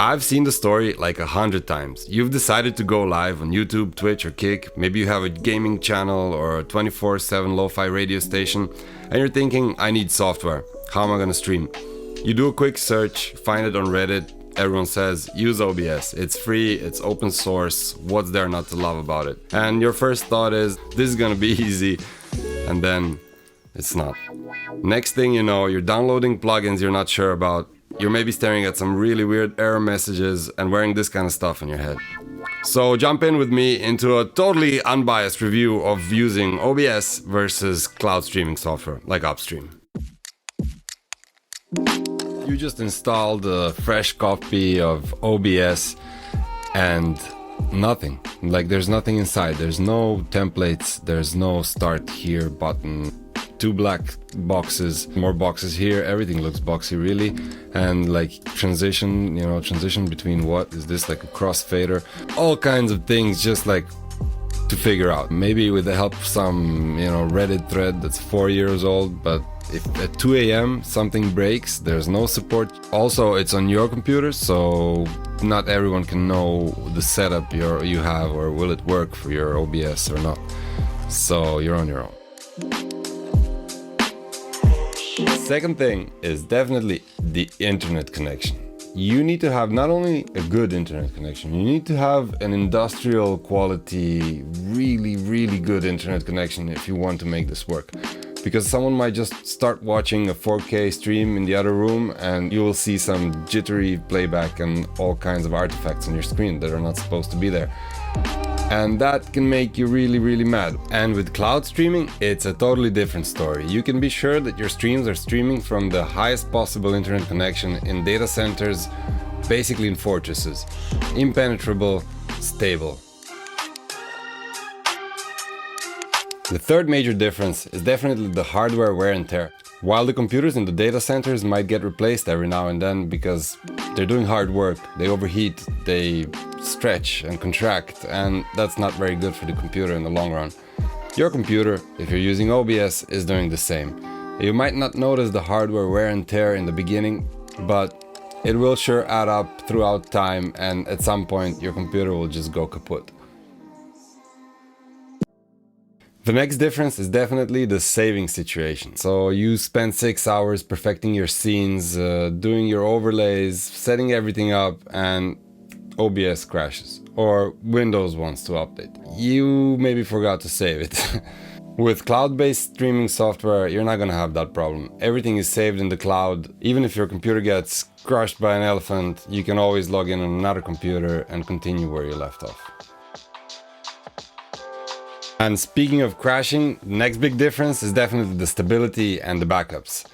I've seen the story like 100 times. You've decided to go live on YouTube, Twitch or Kick. Maybe you have a gaming channel or a 24/7 lo-fi radio station and you're thinking, I need software. How am I gonna stream? You do a quick search, find it on Reddit. Everyone says, use OBS. It's free, it's open source. What's there not to love about it? And your first thought is, this is gonna be easy. And then it's not. Next thing you know, you're downloading plugins you're not sure about. You're maybe staring at some really weird error messages and wearing this kind of stuff in your head. So jump in with me into a totally unbiased review of using OBS versus cloud streaming software like Upstream. You just installed a fresh copy of OBS and nothing. Like there's nothing inside. There's no templates. There's no start here button. 2 black boxes, more boxes here. Everything looks boxy really. And like transition, you know, transition between what? Is this like a crossfader? All kinds of things just like to figure out. Maybe with the help of some, you know, Reddit thread that's 4 years old, but if at 2 a.m. something breaks, there's no support. Also, it's on your computer, so not everyone can know the setup you have or will it work for your OBS or not. So you're on your own. Second thing is definitely the internet connection. You need to have not only a good internet connection, you need to have an industrial quality, really good internet connection if you want to make this work. Because someone might just start watching a 4K stream in the other room and you will see some jittery playback and all kinds of artifacts on your screen that are not supposed to be there. And that can make you really mad. And with cloud streaming, it's a totally different story. You can be sure that your streams are streaming from the highest possible internet connection in data centers, basically in fortresses. Impenetrable, stable. The third major difference is definitely the hardware wear and tear. While the computers in the data centers might get replaced every now and then because they're doing hard work, they overheat, they stretch and contract, and that's not very good for the computer in the long run. Your computer, if you're using OBS, is doing the same. You might not notice the hardware wear and tear in the beginning, but it will sure add up throughout time, and at some point your computer will just go kaput. The next difference is definitely the saving situation. So you spend 6 hours perfecting your scenes, doing your overlays, setting everything up, and OBS crashes. Or Windows wants to update. You maybe forgot to save it. With cloud-based streaming software, you're not gonna have that problem. Everything is saved in the cloud. Even if your computer gets crushed by an elephant, you can always log in on another computer and continue where you left off. And speaking of crashing, the next big difference is definitely the stability and the backups.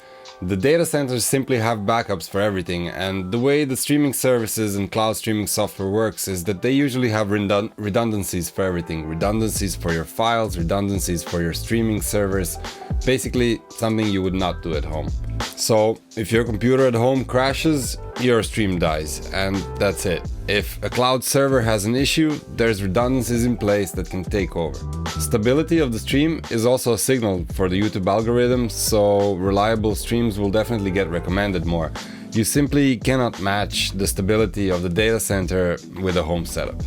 The data centers simply have backups for everything, and the way the streaming services and cloud streaming software works is that they usually have redundancies for everything. Redundancies for your files, redundancies for your streaming servers, basically something you would not do at home. So if your computer at home crashes, your stream dies, and that's it. If a cloud server has an issue, there's redundancies in place that can take over. Stability of the stream is also a signal for the YouTube algorithm, so reliable streams will definitely get recommended more. You simply cannot match the stability of the data center with a home setup.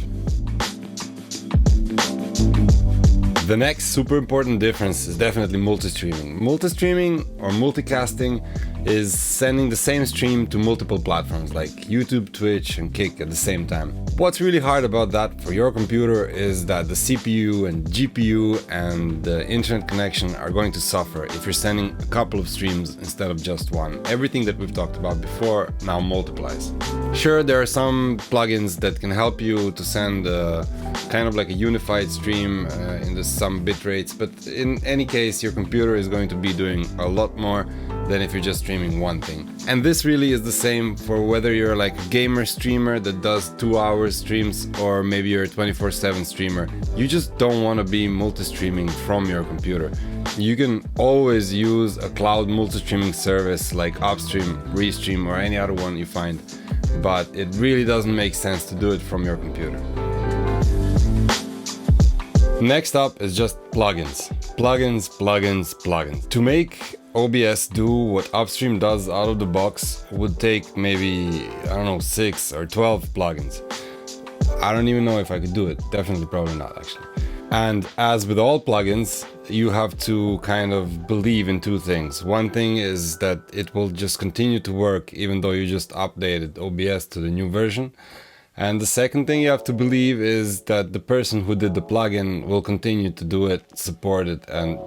The next super important difference is definitely multistreaming. Multistreaming or multicasting is sending the same stream to multiple platforms like YouTube, Twitch and Kick at the same time. What's really hard about that for your computer is that the CPU and GPU and the internet connection are going to suffer if you're sending a couple of streams instead of just one. Everything that we've talked about before now multiplies. Sure, there are some plugins that can help you to send kind of like a unified stream in some bit rates, but in any case your computer is going to be doing a lot more than if you're just streaming one thing. And this really is the same for whether you're like a gamer streamer that does 2 hours streams or maybe you're a 24/7 streamer. You just don't want to be multi-streaming from your computer. You can always use a cloud multi-streaming service like Upstream, Restream or any other one you find, but it really doesn't make sense to do it from your computer. Next up is just plugins. Plugins. To make OBS do what Upstream does out of the box would take maybe, I don't know, 6 or 12 plugins. I don't even know if I could do it. Definitely probably not, actually. And as with all plugins, you have to kind of believe in two things. One thing is that it will just continue to work even though you just updated OBS to the new version. And the second thing you have to believe is that the person who did the plugin will continue to do it, support it, and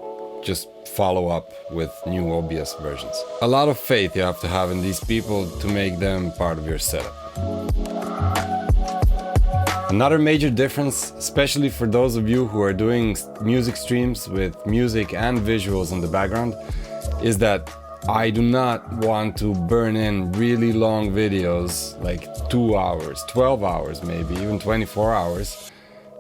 just follow up with new OBS versions. A lot of faith you have to have in these people to make them part of your setup. Another major difference, especially for those of you who are doing music streams with music and visuals in the background, is that I do not want to burn in really long videos, like 2 hours, 12 hours maybe, even 24 hours,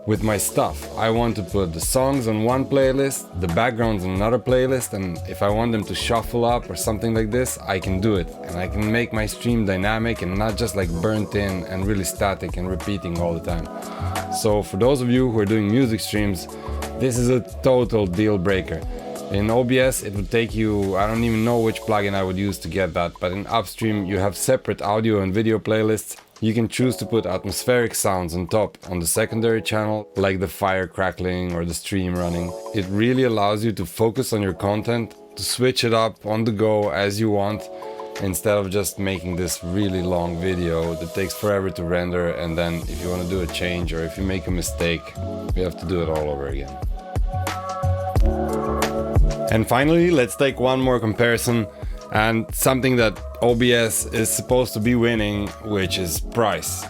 with my stuff. I want to put the songs on one playlist, the backgrounds on another playlist, and if I want them to shuffle up or something like this, I can do it. And I can make my stream dynamic and not just like burnt in and really static and repeating all the time. So for those of you who are doing music streams, this is a total deal breaker. In OBS it would take you, I don't even know which plugin I would use to get that, but in Upstream you have separate audio and video playlists. You can choose to put atmospheric sounds on top on the secondary channel, like the fire crackling or the stream running. It really allows you to focus on your content, to switch it up on the go as you want, instead of just making this really long video that takes forever to render, and then if you want to do a change or if you make a mistake, you have to do it all over again. And finally, let's take one more comparison, and something that OBS is supposed to be winning, which is price.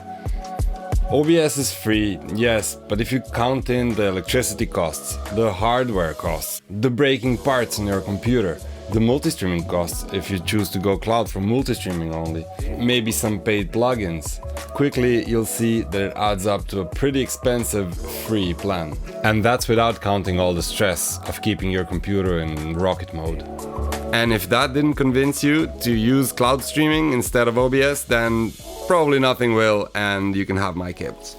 OBS is free, yes, but if you count in the electricity costs, the hardware costs, the breaking parts on your computer, the multi-streaming costs if you choose to go cloud for multi-streaming only, maybe some paid plugins, quickly you'll see that it adds up to a pretty expensive free plan. And that's without counting all the stress of keeping your computer in rocket mode. And if that didn't convince you to use cloud streaming instead of OBS, then probably nothing will, and you can have my cables.